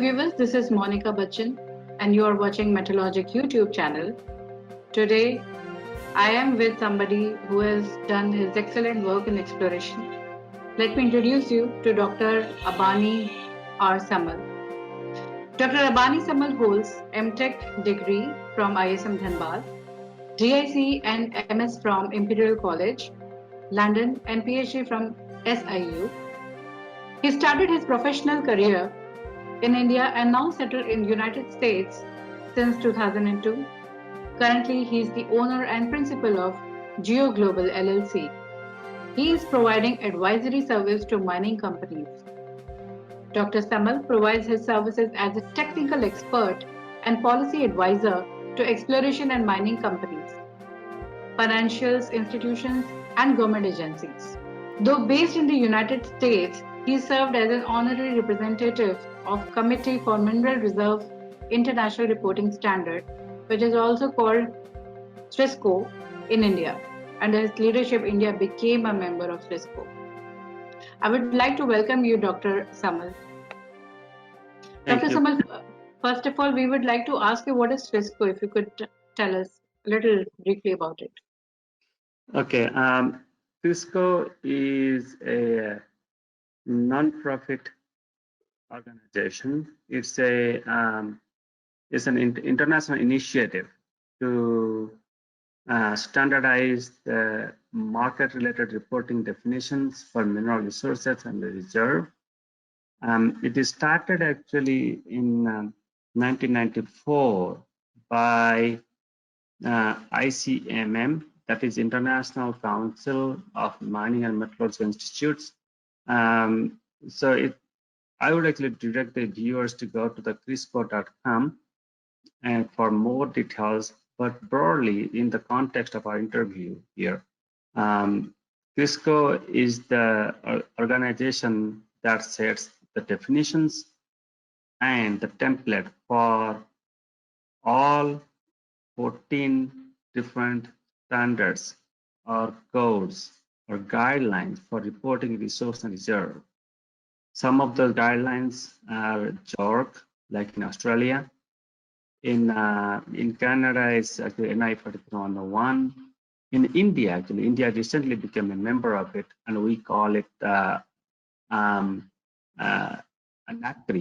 viewers, this is Monica Bachchan and you are watching Metalogic YouTube channel. Today, I am with somebody who has done his excellent work in exploration. Let me introduce you to Dr. Abani R Samal. Dr. Abani Samal holds MTech degree from ISM Dhanbad, GIC and MS from Imperial College, London and PhD from SIU. He started his professional career in India and now settled in United States since 2002. Currently, he is the owner and principal of GeoGlobal LLC. He is providing advisory service to mining companies. Dr. Samal provides his services as a technical expert and policy advisor to exploration and mining companies, financial institutions, and government agencies. Though based in the United States, he served as an honorary representative of Committee for Mineral Reserve International Reporting Standard, which is also called CRISCO in India. Under his leadership, India became a member of CRISCO. I would like to welcome you, Dr. Samal. Thank Dr. you. Samal, first of all, we would like to ask you what is CRISCO, if you could tell us a little briefly about it. Okay, CRISCO is a non-profit organization. It's an international initiative to standardize the market-related reporting definitions for mineral resources and the reserve. It is started actually in 1994 by ICMM, that is International Council of Mining and Metallurgical Institutes. I would actually direct the viewers to go to the CRISCO.com and for more details, but broadly in the context of our interview here, CRISCO is the organization that sets the definitions and the template for all 14 different standards or codes or guidelines for reporting resource and reserve. Some of those guidelines are JORC, like in Australia. In Canada, it's actually NI 4301. In India, actually, India recently became a member of it, and we call it NACRI,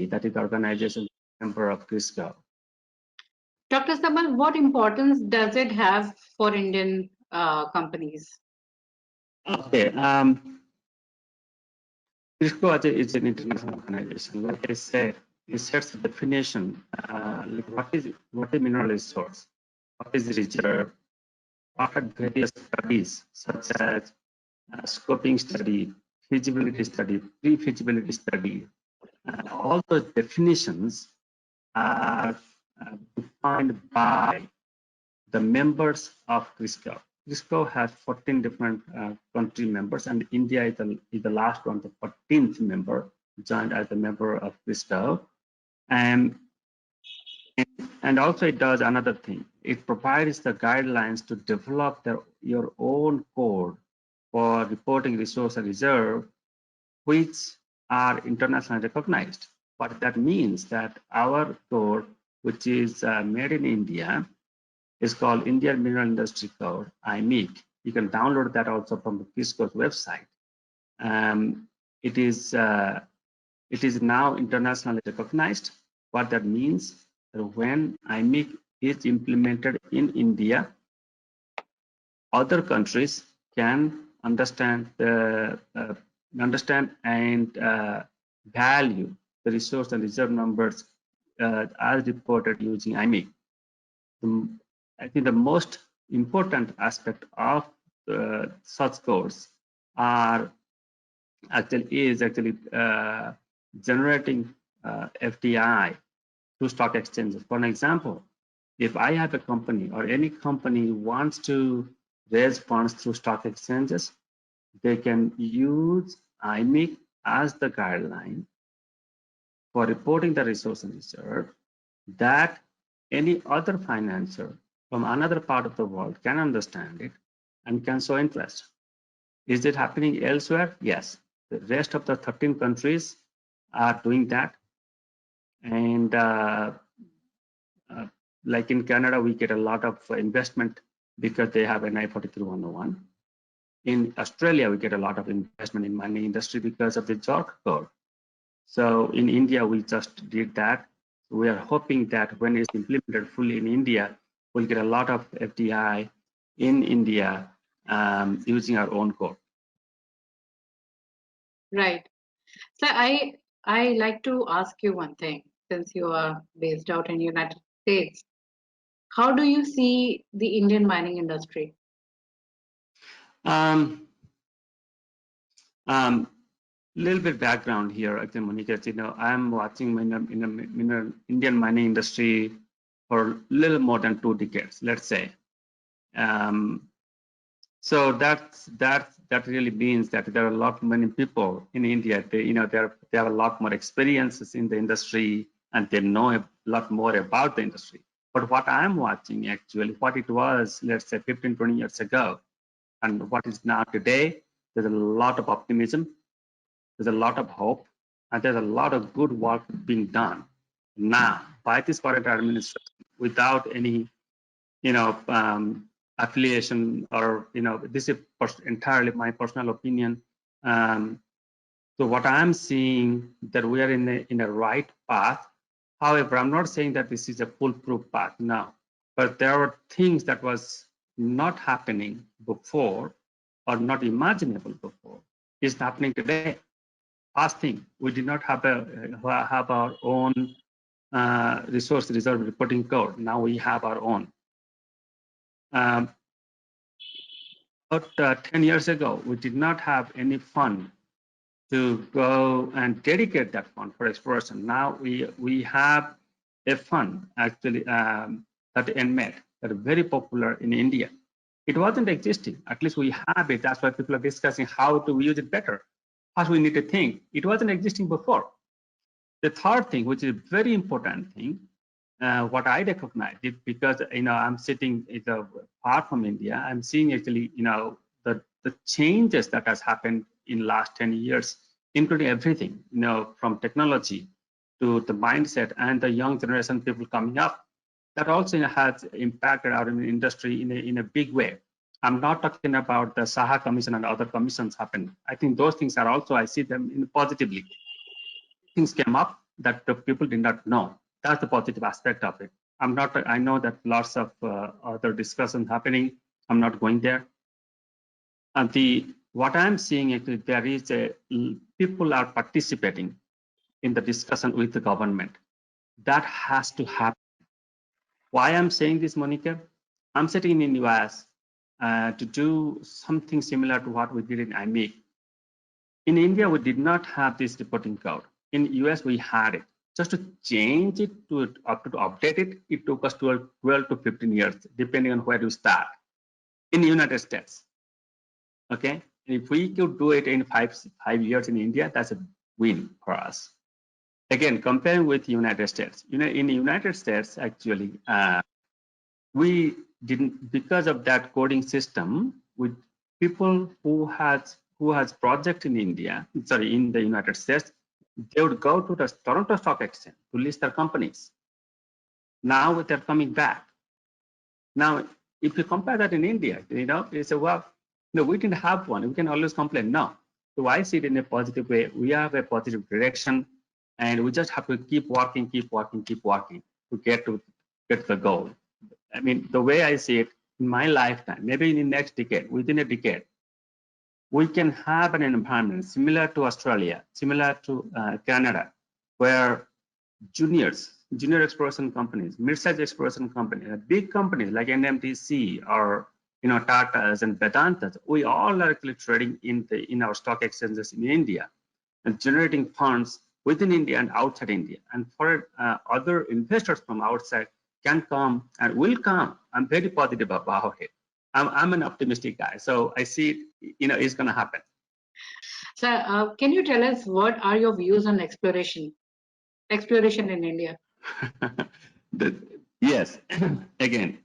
that is the organization member of CRISCO. Dr. Samal, what importance does it have for Indian companies? Okay, CRISCO is an international organization. Like I said, it sets the definition, like what is mineral resource, what is reserve, what are various studies such as scoping study, feasibility study, pre-feasibility study. All those definitions are defined by the members of CRISCO. CRISCO has 14 different country members, and India is the last one, the 14th member, joined as a member of CRISCO. And also it does another thing. It provides the guidelines to develop your own code for reporting resource and reserve, which are internationally recognized. But that means that our code, which is made in India, is called Indian Mineral Industry Code, IMIC. You can download that also from the CRISCO's website. It is now internationally recognized. What that means that when IMIC is implemented in India, other countries can understand and value the resource and reserve numbers as reported using IMIC. I think the most important aspect of such codes is actually generating FDI through stock exchanges. For an example, if I have a company or any company wants to raise funds through stock exchanges, they can use IMIC as the guideline for reporting the resource and reserve that any other financer from another part of the world can understand it and can show interest. Is it happening elsewhere? Yes. The rest of the 13 countries are doing that. And like in Canada, we get a lot of investment because they have an I-43-101. In Australia, we get a lot of investment in mining industry because of the JORC code. So in India, we just did that. We are hoping that when it's implemented fully in India, we'll get a lot of FDI in India using our own code. Right. So I like to ask you one thing, since you are based out in United States. How do you see the Indian mining industry? Little bit background here, actually, Monica. I'm watching Indian mining industry for a little more than 2 decades, let's say. So that really means that there are many people in India. They have a lot more experiences in the industry and they know a lot more about the industry. But what I'm watching actually, what it was, let's say 15, 20 years ago, and what is now today, there's a lot of optimism, there's a lot of hope, and there's a lot of good work being done now by this current administration without any affiliation or this is entirely my personal opinion. So what I'm seeing that we are in a right path. However, I'm not saying that this is a foolproof path, no. But there are things that was not happening before or not imaginable before is happening today. First thing, we did not have our own resource reserve reporting code. Now we have our own. About 10 years ago, we did not have any fund to go and dedicate that fund for exploration. Now we have a fund actually that NMET that is very popular in India. It wasn't existing. At least we have it. That's why people are discussing how to use it better. First, we need to think. It wasn't existing before. The third thing, which is a very important thing, what I recognize is because I'm sitting far from India. I'm seeing actually the changes that has happened in last 10 years, including everything from technology to the mindset and the young generation people coming up. That also has impacted our industry in a big way. I'm not talking about the Saha Commission and other commissions happen. I think those things are also, I see them positively. Things came up that the people did not know. That's the positive aspect of it. I know that lots of other discussions happening. I'm not going there. And what I'm seeing is there is people are participating in the discussion with the government. That has to happen. Why I'm saying this, Monica? I'm sitting in the US to do something similar to what we did in IMEC. In India, we did not have this reporting code. In US, we had it. Just to change it to update it, it took us 12 to 15 years, depending on where you start. In the United States, okay? If we could do it in five years in India, that's a win for us. Again, comparing with the United States, in the United States, actually, we didn't, because of that coding system, with people who has project in India, sorry, in the United States, they would go to the Toronto Stock Exchange to list their companies. Now they're coming back. Now, if you compare that in India, you say, well, no, we didn't have one. We can always complain. No. So I see it in a positive way. We have a positive direction, and we just have to keep working to get the goal. I mean, the way I see it, in my lifetime, maybe in the next decade, within a decade, we can have an environment similar to Australia, similar to Canada, where junior exploration companies, mid-sized exploration companies, big companies like NMDC or Tatas and Vedantas, we all are actually trading in our stock exchanges in India and generating funds within India and outside India. And for other investors from outside can come and will come. I'm very positive about it. I'm an optimistic guy, so I see it, it's going to happen. So, can you tell us what are your views on exploration in India? Yes, again,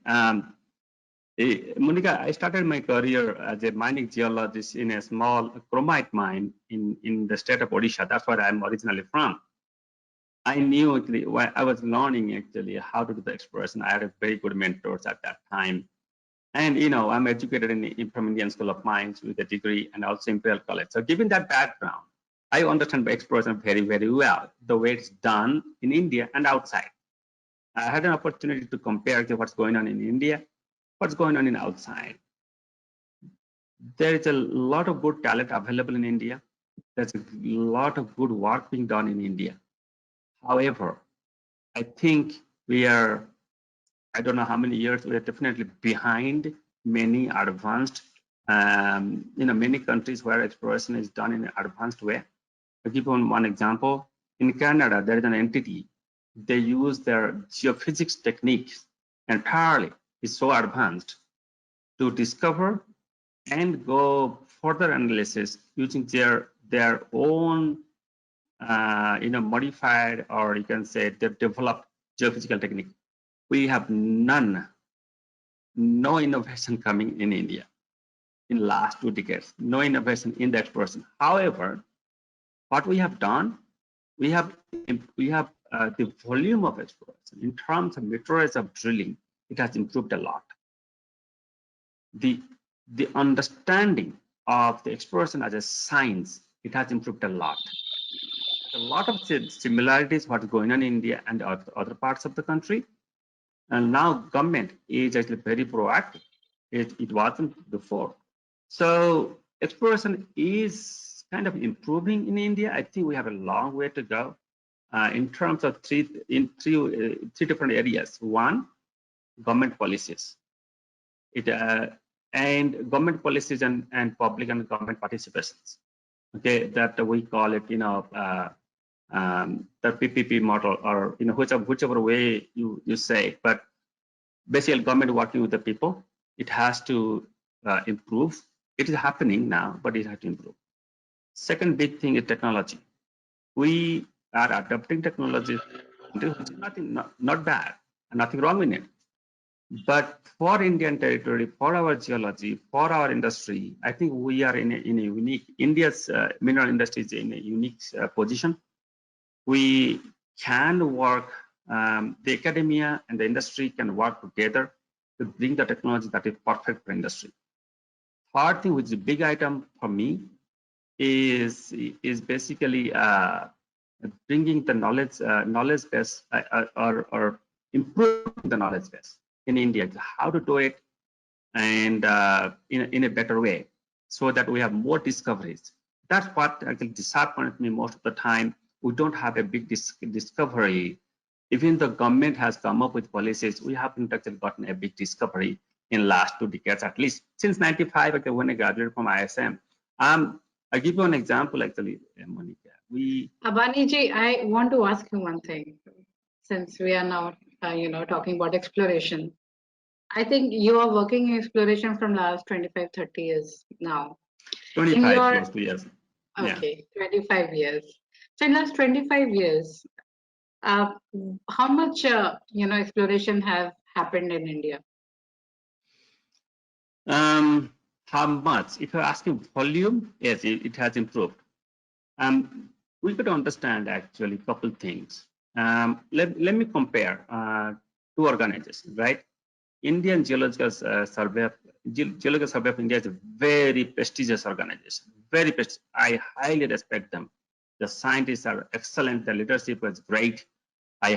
Monica, I started my career as a mining geologist in a small chromite mine in the state of Odisha. That's where I'm originally from. I knew actually while I was learning actually how to do the exploration. I had a very good mentors at that time. And I'm educated from Indian School of Mines with a degree and also Imperial College. So given that background, I understand exploration very, very well, the way it's done in India and outside. I had an opportunity to compare what's going on in India, what's going on in outside. There is a lot of good talent available in India. There's a lot of good work being done in India. However, I think we are, I don't know how many years, we are definitely behind many advanced, many countries where exploration is done in an advanced way. I'll give you one example. In Canada, there is an entity. They use their geophysics techniques entirely. It's so advanced to discover and go further analysis using their own modified, or you can say they developed geophysical technique. We have no innovation coming in India in the last 2 decades, no innovation in the exploration. However, what we have done, we have the volume of exploration in terms of meters of drilling, it has improved a lot. The understanding of the exploration as a science, it has improved a lot. A lot of similarities what's going on in India and other parts of the country. And now government is actually very proactive. It wasn't before. So exploration is kind of improving in India. I think we have a long way to go in terms of three different areas. One, government policies. And government policies and public and government participations. Okay, that we call it, the PPP model, or whichever way you say. But basically, government working with the people, it has to improve. It is happening now, but it has to improve. Second big thing is technology. We are adopting technology, which is not bad, and nothing wrong with it. But for Indian territory, for our geology, for our industry, I think we are in a unique, India's mineral industry is in a unique position. We can work, the academia and the industry can work together to bring the technology that is perfect for industry. Third thing, which is a big item for me, is basically bringing the knowledge base or improving the knowledge base in India, how to do it, and in a better way, so that we have more discoveries. That's what actually disappoints me most of the time. We don't have a big discovery. Even the government has come up with policies, we haven't actually gotten a big discovery in last 2 decades, at least since 95, okay, when I graduated from ISM. I'll give you an example, actually, Monica. Abani ji, I want to ask you one thing, since we are now, talking about exploration. I think you are working in exploration from last 25, 30 years now. 25 close to years. Okay, yeah. 25 years. So in last 25 years, how much, exploration have happened in India? How much? If you're asking volume, yes, it has improved. We could understand actually a couple things. Let me compare 2 organizations, right? Indian Geological Survey of India is a very prestigious organization. Very prestigious. I highly respect them. The scientists are excellent. The leadership was great. I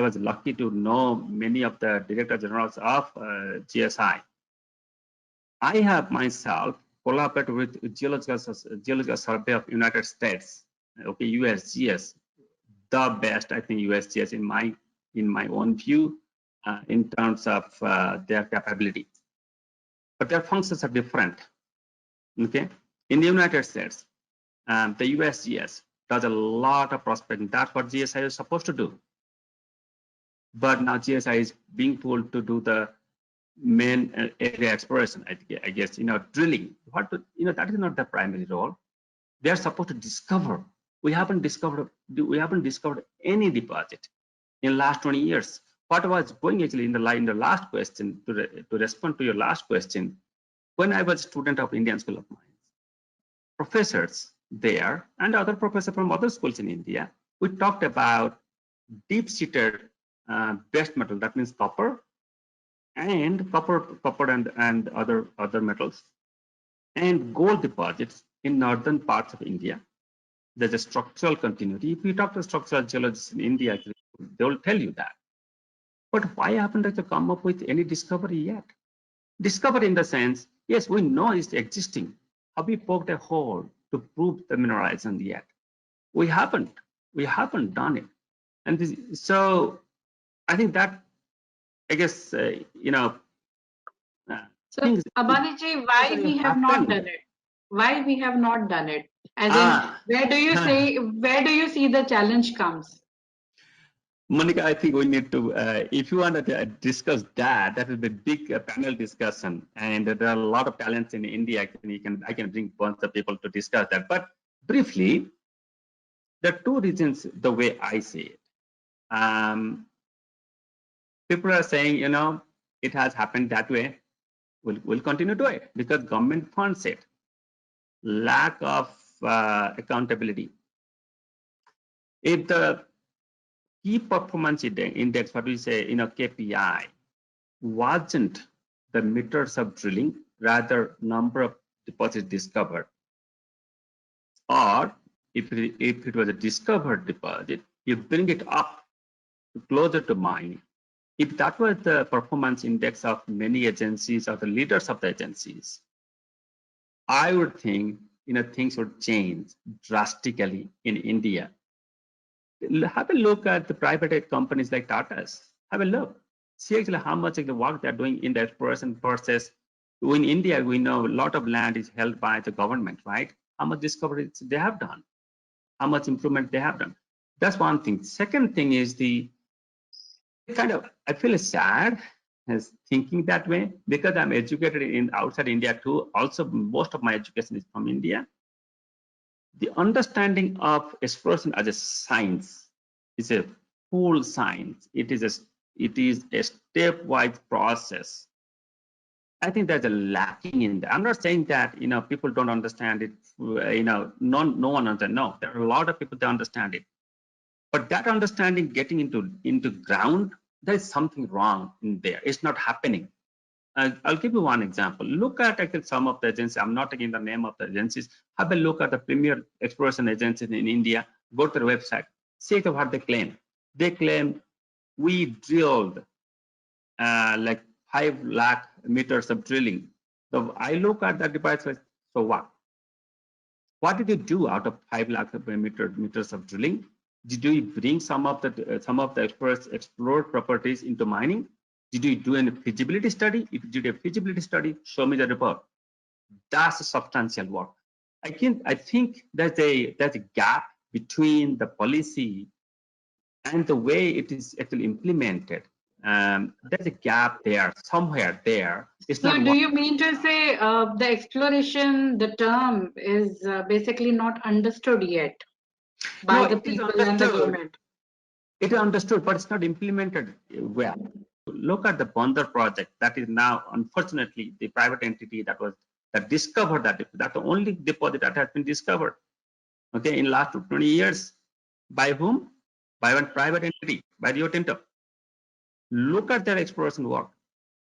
was lucky to know many of the director generals of GSI. I have myself collaborated with Geological Survey of United States, okay, USGS, the best, I think, USGS in my own view, in terms of their capability. But their functions are different, okay? In the United States, the USGS does a lot of prospecting. That's what GSI is supposed to do. But now GSI is being told to do the main area exploration, I guess, drilling. That is not the primary role. They are supposed to discover. We haven't discovered any deposit in the last 20 years. What was going actually in the last question, to respond to your last question, when I was a student of Indian School of Mines, professors there and other professors from other schools in India, we talked about deep-seated base metal, that means copper and other metals, and gold deposits in northern parts of India. There's a structural continuity. If you talk to structural geologists in India, they will tell you that. But why haven't they come up with any discovery yet? Discovery in the sense, yes, we know it's existing. Have we poked a hole to prove the mineralization yet? We haven't. We haven't done it. And so I think that, I guess, So, things Abaniji, why we have not done it? Why we have not done it? As in, where do you see the challenge comes? Monica, I think we need to, if you want to discuss that, that will be a big panel discussion. And there are a lot of talents in India. I can bring bunch of people to discuss that. But briefly, there are two reasons the way I see it. People are saying, it has happened that way. We'll continue to do it because government funds it. Lack of accountability. If the key performance index, what we say, KPI, wasn't the meters of drilling, rather number of deposits discovered. Or if it was a discovered deposit, you bring it up closer to mining. If that was the performance index of many agencies or the leaders of the agencies, I would think things would change drastically in India. Have a look at the private companies like Tata's. Have a look. See actually how much of the work they're doing in the exploration process. In India, we know a lot of land is held by the government, right? How much discoveries they have done, how much improvement they have done. That's one thing. Second thing is I feel sad as thinking that way because I'm educated in outside India too. Also, most of my education is from India. The understanding of exploration as a science is a full science. It is a stepwise process. I think there's a lacking in that. I'm not saying that people don't understand it. No one understands. No, there are a lot of people that understand it. But that understanding getting into ground, there is something wrong in there. It's not happening. I'll give you one example. Look at actually some of the agencies. I'm not taking the name of the agencies. Have a look at the premier exploration agencies in India. Go to their website. See what they claim. They claim we drilled like 5 lakh meters of drilling. So I look at that device. So what? What did you do out of 5 lakh meters of drilling? Did you bring some of the explored properties into mining? Did you do any feasibility study? If you did a feasibility study, show me the report. That's a substantial work. I think there's a gap between the policy and the way it is actually implemented. There's a gap there, somewhere there. So do you mean to say the exploration, the term is basically not understood yet by the people and the government? It is understood, but it's not implemented well. Look at the Bandar project. That is now, unfortunately, the private entity that discovered that's the only deposit that has been discovered. Okay, in last 20 years, by whom? By one private entity, by Rio Tinto. Look at their exploration work.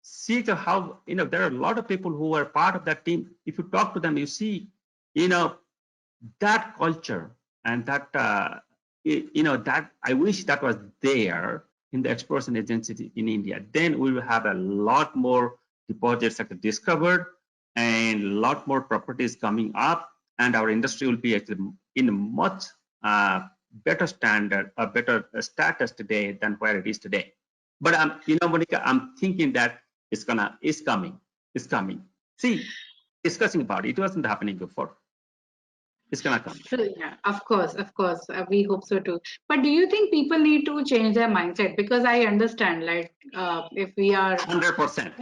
See how there are a lot of people who are part of that team. If you talk to them, you see, that culture and that that I wish that was there in the exploration agency in India. Then we will have a lot more deposits that are discovered and a lot more properties coming up, and our industry will be actually in a much better standard, a better status today than where it is today. But Monica, I'm thinking that it's coming. See, discussing about it wasn't happening before. It's gonna come. So, yeah, of course, we hope so too. But do you think people need to change their mindset? Because I understand, like, if we are 100%,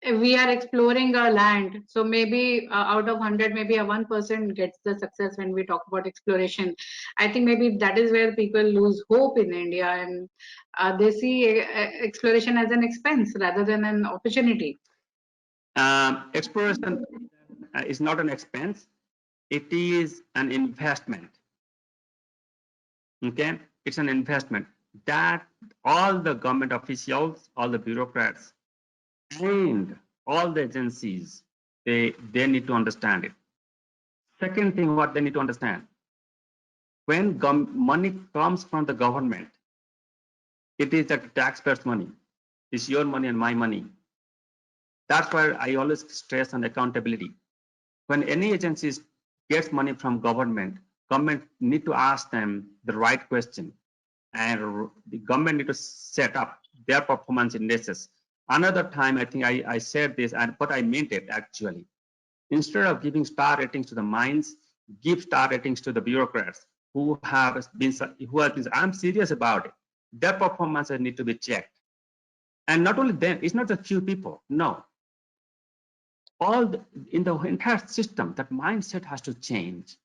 if we are exploring our land, so maybe out of 100, maybe a 1% gets the success when we talk about exploration. I think maybe that is where people lose hope in India, and they see exploration as an expense rather than an opportunity. Exploration is not an expense. It is an investment. Okay, it's an investment. that all the government officials, all the bureaucrats, and all the agencies, they need to understand it. Second thing, what they need to understand, when money comes from the government, it is the taxpayers' money. It's your money and my money. That's why I always stress on accountability. When any agencies gets money from government need to ask them the right question, and the government need to set up their performance indices. Another time, I think I said this, but I meant it actually. Instead of giving star ratings to the mines, give star ratings to the bureaucrats who have been, I'm serious about it. Their performances need to be checked. And not only them, it's not a few people, no. In the entire system, that mindset has to change.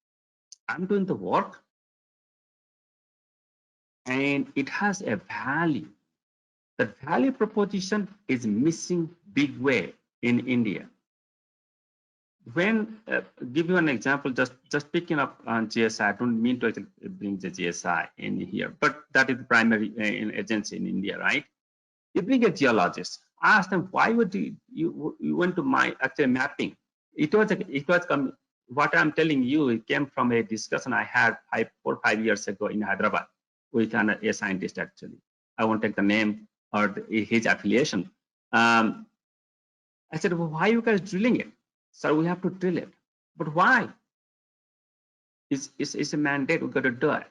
I'm doing the work and it has a value. The value proposition is missing big way in India. When give you an example, just picking up on GSI. I don't mean to bring the GSI in here, but that is the primary agency in India, right? You bring a geologist, ask them why would you went to my actual mapping. It was what I'm telling you. It came from a discussion I had 4 or 5 years ago in Hyderabad with a scientist actually. I won't take the name or his affiliation. I said, well, why are you guys drilling it? So we have to drill it. But why? It's a mandate, we've got to do it.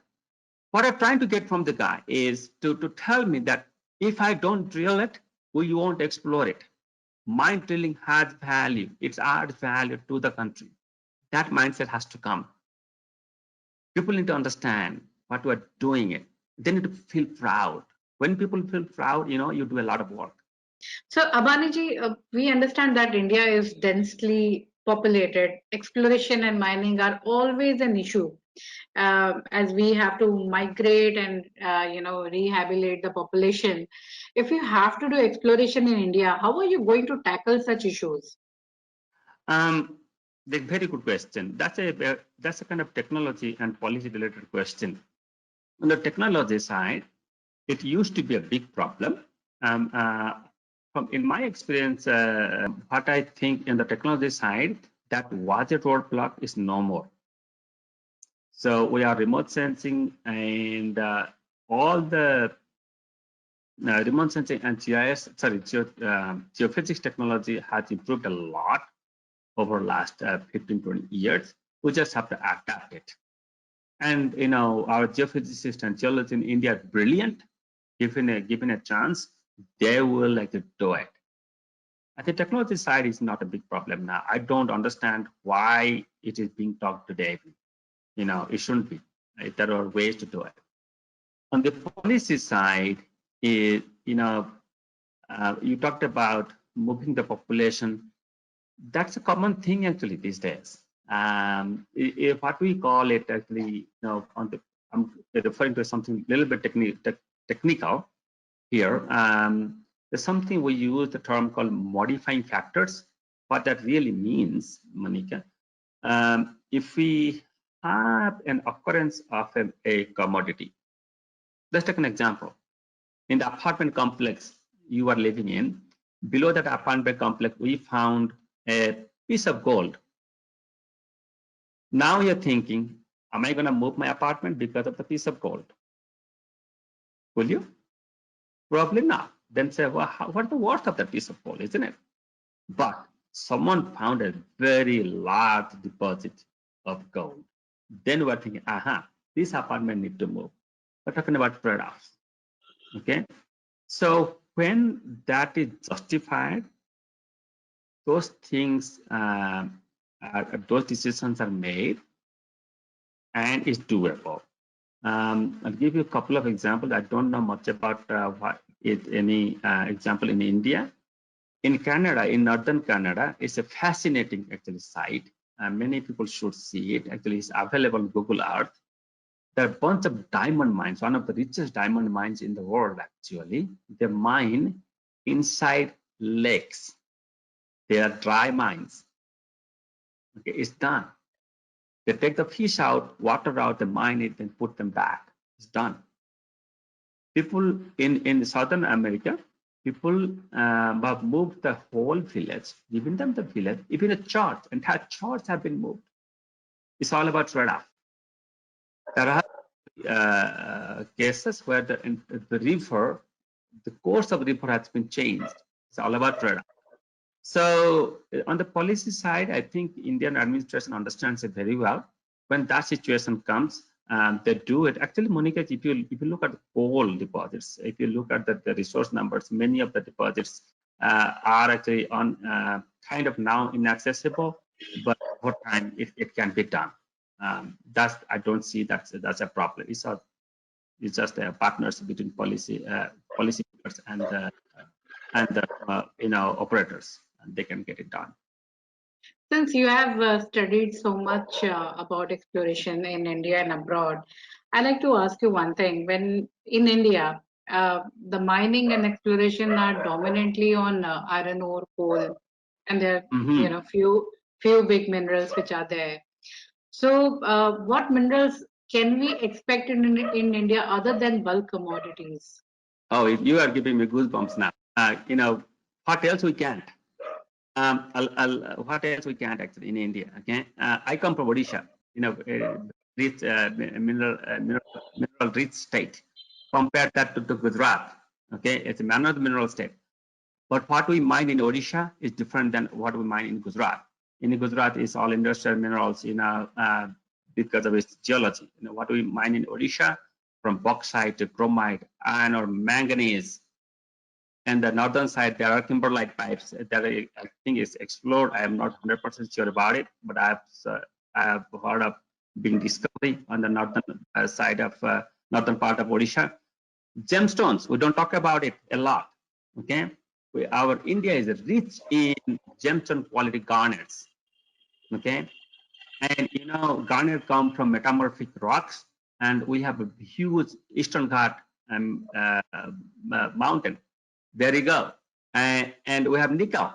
What I'm trying to get from the guy is to tell me that if I don't drill it, we won't explore it. Mine drilling has value. It adds value to the country. That mindset has to come. People need to understand what we're doing it. They need to feel proud. When people feel proud, you do a lot of work. So, Abaniji, we understand that India is densely populated. Exploration and mining are always an issue, as we have to migrate and rehabilitate the population. If you have to do exploration in India, how are you going to tackle such issues? The very good question. That's a kind of technology and policy related question. On the technology side, it used to be a big problem. In my experience, what I think in the technology side, that was a roadblock is no more. So we are remote sensing and all the remote sensing and geophysics technology has improved a lot over the last 15, 20 years. We just have to adapt it. And our geophysicists and geologists in India are brilliant. Given a chance, they will like to do it. At the technology side, is not a big problem now. I don't understand why it is being talked today. It shouldn't be. Right? There are ways to do it. On the policy side, you talked about moving the population. That's a common thing actually these days. What we call it actually, I'm referring to something a little bit technical here. There's something we use the term called modifying factors. What that really means, Monica, if we have an occurrence of a commodity, let's take an example. In the apartment complex you are living in, below that apartment complex, we found a piece of gold. Now you're thinking, am I going to move my apartment because of the piece of gold? Will you? Probably not. Then say, well, what's the worth of that piece of gold, isn't it? But someone found a very large deposit of gold. Then we're thinking, this apartment needs to move. We're talking about trade-offs. Okay. So when that is justified, those things, those decisions are made and it's doable. I'll give you a couple of examples. I don't know much about any example in India. In Canada, in northern Canada, it's a fascinating actually site. Many people should see it. Actually, it's available on Google Earth. There are a bunch of diamond mines, one of the richest diamond mines in the world, actually. They mine inside lakes. They are dry mines. Okay, it's done. They take the fish out, water out, they mine it, and put them back. It's done. People in Southern America, people have moved the whole village, given them the village, even a church, entire church have been moved. It's all about trade-off. There are cases where the river, the course of the river has been changed. It's all about trade-off. So on the policy side, I think Indian administration understands it very well. When that situation comes, they do it. Actually, Monica, if you look at coal deposits, if you look at the resource numbers, many of the deposits are actually on kind of now inaccessible, but over time it can be done. I don't see that's a problem. It's just a partnership between policymakers and the operators, and they can get it done. Since you have studied so much about exploration in India and abroad, I'd like to ask you one thing. When in India, the mining and exploration are dominantly on iron ore, coal, and there are few big minerals which are there. So, what minerals can we expect in India other than bulk commodities? Oh, you are giving me goosebumps now. What else we can't? What else we can't actually in India? Okay, I come from Odisha, rich mineral rich state. Compare that to Gujarat. Okay, it's a mineral state. But what we mine in Odisha is different than what we mine in Gujarat. In Gujarat, it's all industrial minerals, because of its geology. What we mine in Odisha, from bauxite to chromite, iron or manganese. And the northern side, there are kimberlite pipes that I think is explored. I am not 100% sure about it, but I have heard of being discovery on the northern side of northern part of Odisha. Gemstones, we don't talk about it a lot. Okay, our India is rich in gemstone quality garnets. Okay, and garnet come from metamorphic rocks, and we have a huge Eastern Ghat mountain. There you go. And we have nickel.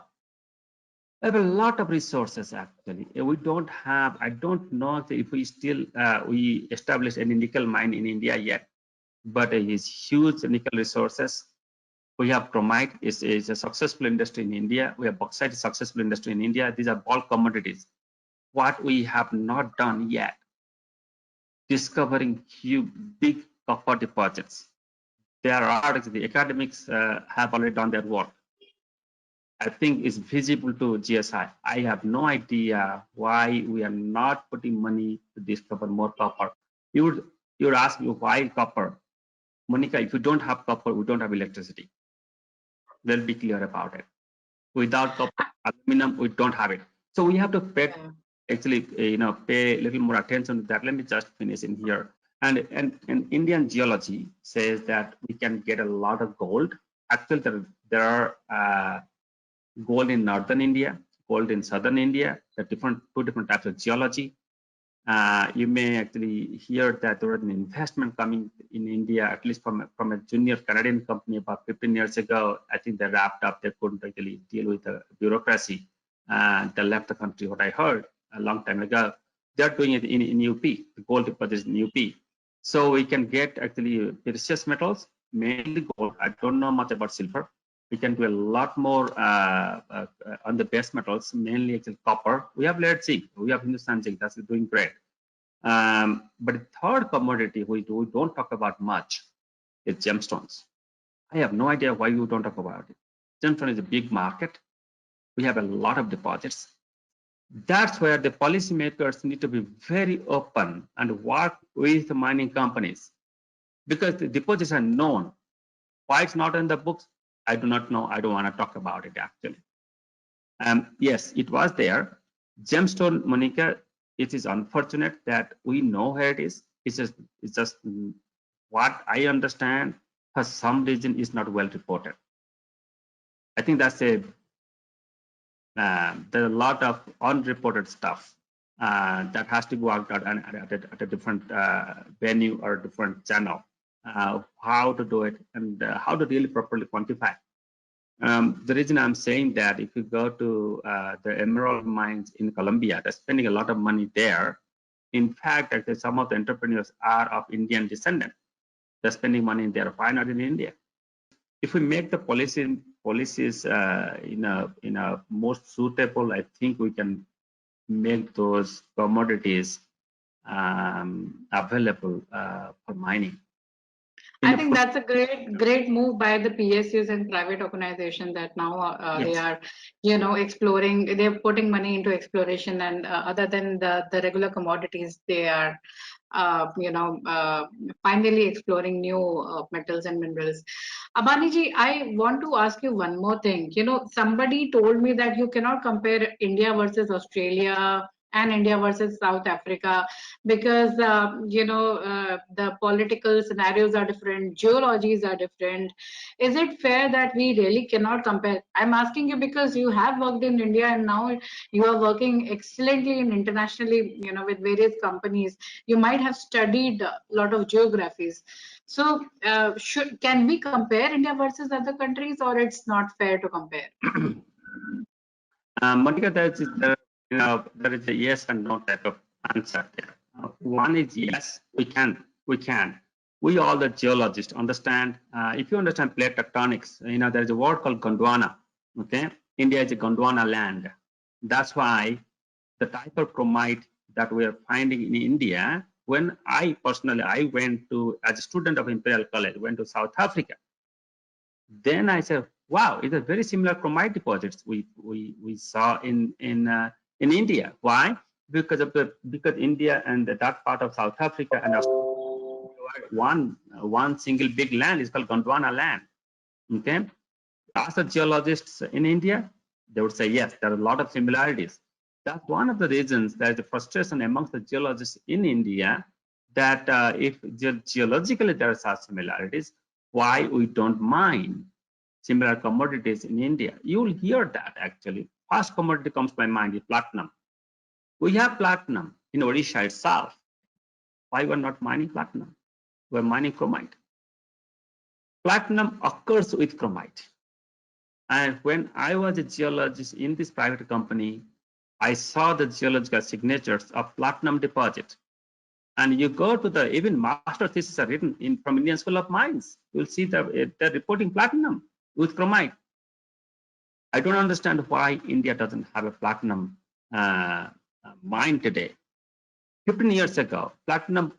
We have a lot of resources actually. We don't have, I don't know if we still, we establish any nickel mine in India yet, but it is huge nickel resources. We have chromite, is a successful industry in India. We have bauxite, successful industry in India. These are bulk commodities. What we have not done yet, discovering huge, big copper deposits. There are, the academics have already done their work. I think it's visible to GSI. I have no idea why we are not putting money to discover more copper. You would ask me why copper. Monica, if you don't have copper, we don't have electricity. We'll be clear about it. Without copper, aluminum, we don't have it. So we have to pay, actually, pay a little more attention to that. Let me just finish in here. And Indian geology says that we can get a lot of gold. Actually, there are gold in northern India, gold in southern India. There are two different types of geology. You may actually hear that there was an investment coming in India, at least from a junior Canadian company about 15 years ago. I think they wrapped up. They couldn't actually deal with the bureaucracy. They left the country, what I heard a long time ago. They're doing it in UP, the gold deposits in UP. So we can get actually precious metals, mainly gold. I don't know much about silver. We can do a lot more on the base metals, mainly actually copper. We have lead zinc, we have Hindustan zinc, that's doing great. But the third commodity we don't talk about much is gemstones. I have no idea why you don't talk about it. Gemstone is a big market. We have a lot of deposits. That's where the policymakers need to be very open and work with the mining companies, because the deposits are known. Why it's not in the books, I do not know. I don't want to talk about it actually. Yes, it was there. Gemstone, Monica, it is unfortunate that we know where it is. It's just what I understand, for some reason is not well reported. I think that's there are a lot of unreported stuff that has to go out at a different venue or a different channel. How to do it and how to really properly quantify. The reason I'm saying that, if you go to the emerald mines in Colombia, they're spending a lot of money there. In fact, actually, some of the entrepreneurs are of Indian descent. They're spending money in there. Why not in India? If we make the policies in a most suitable, I think we can make those commodities available for mining. I think that's a great move by the PSUs and private organization that now Yes. they are, exploring. They're putting money into exploration, and other than the regular commodities, they are, finally exploring new metals and minerals. Abani ji, I want to ask you one more thing. Somebody told me that you cannot compare India versus Australia and India versus South Africa because the political scenarios are different, geologies are different. Is it fair that we really cannot compare? I'm asking you because you have worked in India and now you are working excellently in internationally, with various companies. You might have studied a lot of geographies. So can we compare India versus other countries, or it's not fair to compare? Monica, there is a yes and no type of answer there. One is yes, we can. We all the geologists understand. If you understand plate tectonics, there is a word called Gondwana. Okay, India is a Gondwana land. That's why the type of chromite that we are finding in India. When I went to, as a student of Imperial College, went to South Africa. Then I said, wow, it's a very similar chromite deposits we saw in India. Why? Because India and that part of South Africa and one single big land is called Gondwana land. Okay, ask the geologists in India, they would say yes, there are a lot of similarities. That's one of the reasons there is a frustration amongst the geologists in India that if geologically there are such similarities, why we don't mine similar commodities in India? You will hear that actually. First commodity comes to my mind is platinum. We have platinum in Odisha itself. Why we're not mining platinum? We're mining chromite. Platinum occurs with chromite. And when I was a geologist in this private company, I saw the geological signatures of platinum deposit. And you go to the, even master theses are written from Indian School of Mines. You'll see that they're reporting platinum with chromite. I don't understand why India doesn't have a platinum mine today. 15 years ago, platinum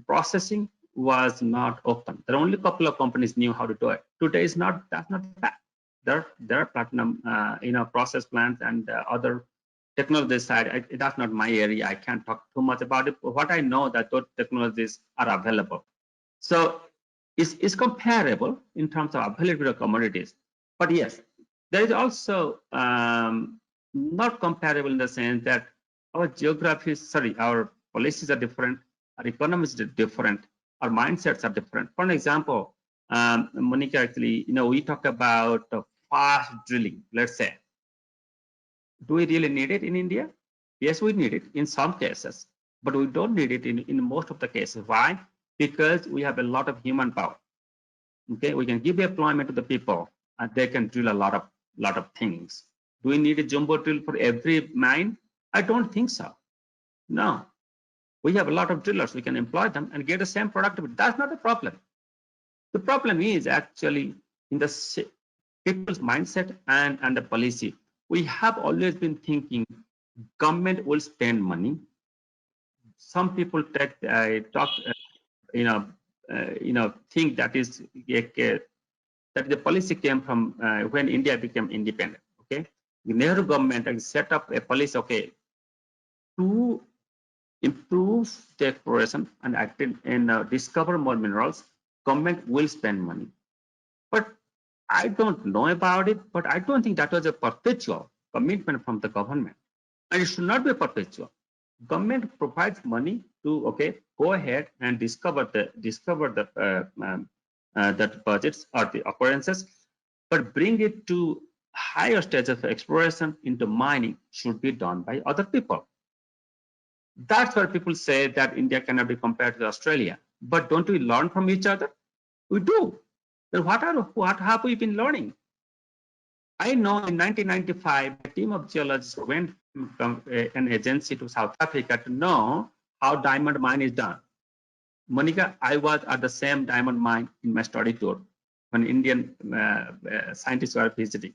processing was not open. There are only a couple of companies knew how to do it. Today is not, that's not that. There are platinum process plants and other technologies side. That's not my area. I can't talk too much about it. But what I know that those technologies are available. So it's comparable in terms of availability of commodities. But yes, there is also not comparable in the sense that our geographies, our policies are different, our economies are different, our mindsets are different. For an example, Monica, actually, we talk about fast drilling, let's say. Do we really need it in India? Yes, we need it in some cases, but we don't need it in most of the cases. Why? Because we have a lot of human power. Okay, we can give employment to the people and they can drill a lot of things. Do we need a jumbo drill for every mine? I don't think so. No. We have a lot of drillers. We can employ them and get the same productivity. That's not a problem. The problem is actually in the people's mindset and the policy. We have always been thinking government will spend money. Some people think that is that the policy came from when India became independent. Okay, the Nehru government set up a policy. Okay, to improve the exploration and discover more minerals, government will spend money. But I don't know about it, but I don't think that was a perpetual commitment from the government. And it should not be perpetual. Government provides money to go ahead and discover the deposits or the occurrences, but bring it to higher stage of exploration into mining should be done by other people. That's why people say that India cannot be compared to Australia. But don't we learn from each other? We do. Then what have we been learning? I know in 1995, a team of geologists went from an agency to South Africa to know how diamond mine is done. Monica, I was at the same diamond mine in my study tour when Indian scientists were visiting.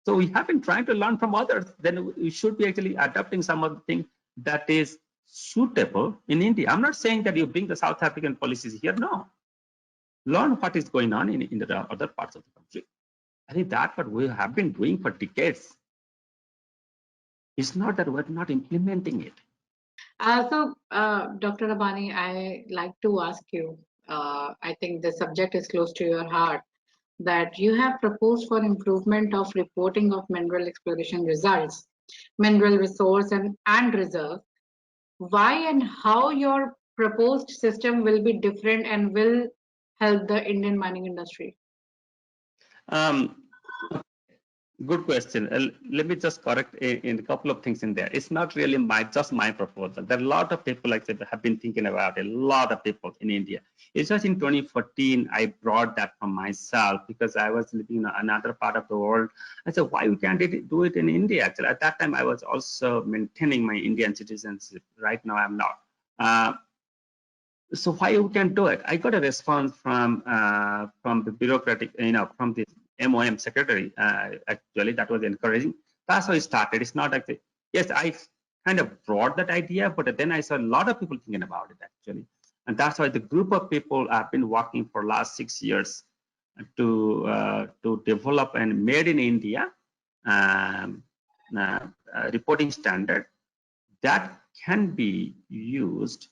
So we have been trying to learn from others. Then we should be actually adapting some of the things that is suitable in India. I'm not saying that you bring the South African policies here. No, learn what is going on in the other parts of the country. I think that's what we have been doing for decades. It's not that we're not implementing it. Dr. Abani, I like to ask you, I think the subject is close to your heart, that you have proposed for improvement of reporting of mineral exploration results, mineral resource and reserve. Why and how your proposed system will be different and will help the Indian mining industry? Um, Good question. Let me just correct in a couple of things in there. It's not really just my proposal. There are a lot of people like that have been thinking about it. A lot of people in India. It's just in 2014 I brought that from myself because I was living in another part of the world. I said, why we can't do it in India? Actually, at that time I was also maintaining my Indian citizenship. Right now I'm not. So why you can do it? I got a response from the bureaucratic, from the MOM secretary. Actually, that was encouraging. That's how it started. It's not actually. Yes, I kind of brought that idea, but then I saw a lot of people thinking about it actually, and that's why the group of people have been working for last 6 years to develop and made in India reporting standard that can be used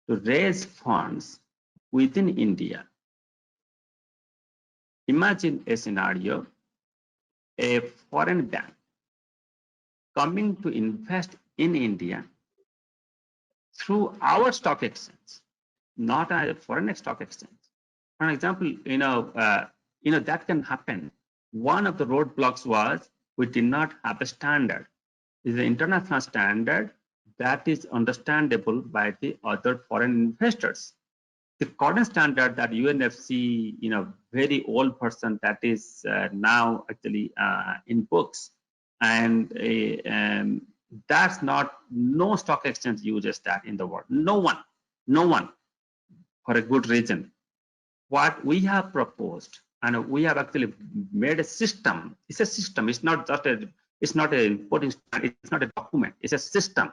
to raise funds within India. Imagine a scenario, a foreign bank coming to invest in India through our stock exchange, not a foreign stock exchange. For example, that can happen. One of the roadblocks was we did not have a standard. It's an international standard that is understandable by the other foreign investors. The current standard that UNFC, very old person that is now actually in books, and that's not, no stock exchange uses that in the world. No one, for a good reason. What we have proposed, and we have actually made a system. It's a system. It's not just a. It's not a reporting. It's not a document. It's a system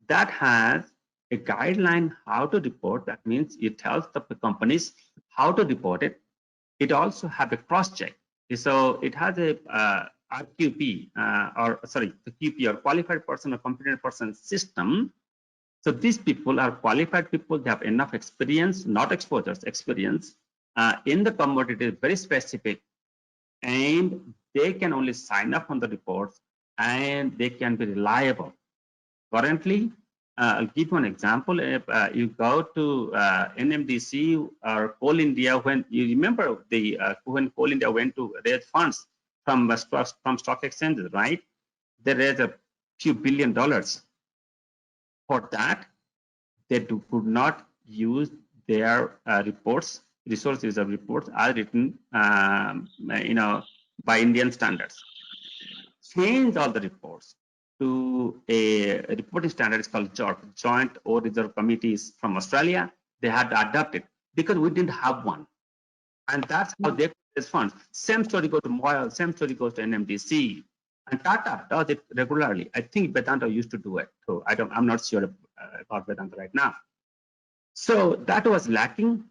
that has a guideline how to report. That means it tells the companies how to report it. It also have a cross check. So it has a RQP the QP, or qualified person or competent person system. So these people are qualified people. They have enough experience, not exposures, experience in the commodity, very specific, and they can only sign up on the reports and they can be reliable. Currently, I'll give you an example. If you go to NMDC or Coal India, when you remember when Coal India went to raise funds from stock exchanges, right? They raised a few $1 billion. For that, they could not use their reports, resource reserve reports, as written, by Indian standards. Change all the reports to a reporting standard. It's called JORC, Joint Ore Reserve Committees from Australia. They had to adapt it because we didn't have one. And that's how they raise funds. Same story goes to Moyle, same story goes to NMDC. And Tata does it regularly. I think Vedanta used to do it. So I'm not sure about Vedanta right now. So that was lacking.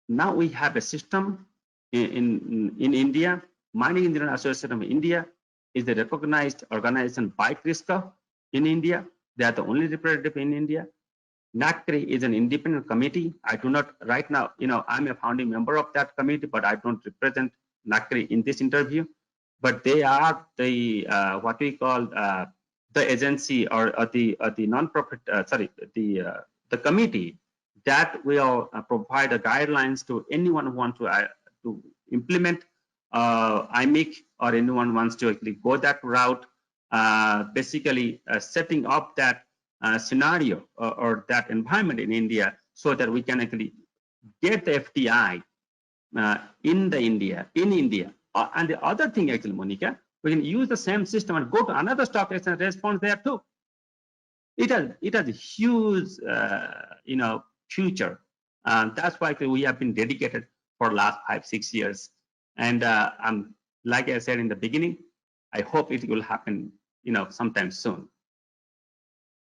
Now we have a system in India. Mining Engineering Association of India is a recognized organization by CRISCO in India. They are the only representative in India. NACRI is an independent committee. I do not, right now, I'm a founding member of that committee, but I don't represent NACRI in this interview. But they are the what we call the agency or the non-profit, the committee that will provide the guidelines to anyone who wants to implement IMIC, or anyone wants to actually go that route, basically setting up that scenario or that environment in India, so that we can actually get the FDI in India. And the other thing, actually, Monica, we can use the same system and go to another stock exchange and raise funds there too. It has a huge, future That's why we have been dedicated for the last 5-6 years. And like I said in the beginning, I hope it will happen, sometime soon.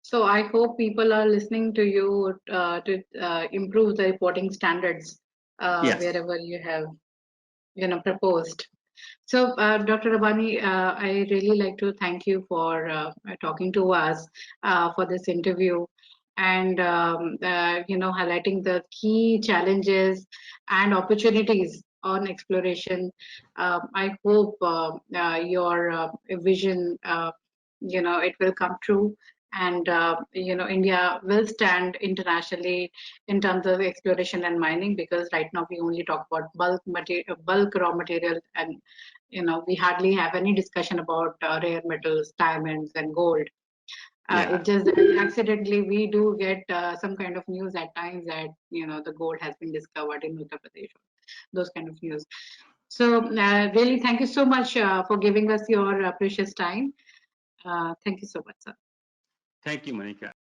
So I hope people are listening to you to improve the reporting standards Yes. wherever you have, proposed. So, Dr. Abani, I really like to thank you for talking to us for this interview and highlighting the key challenges and opportunities on exploration. I hope your vision, it will come true, and India will stand internationally in terms of exploration and mining, because right now we only talk about bulk raw material, and we hardly have any discussion about rare metals, diamonds, and gold. Yeah. It just that accidentally we do get some kind of news at times that the gold has been discovered in Uttar Pradesh, those kind of news. So really, thank you so much for giving us your precious time. Thank you so much, sir. Thank you, Monica.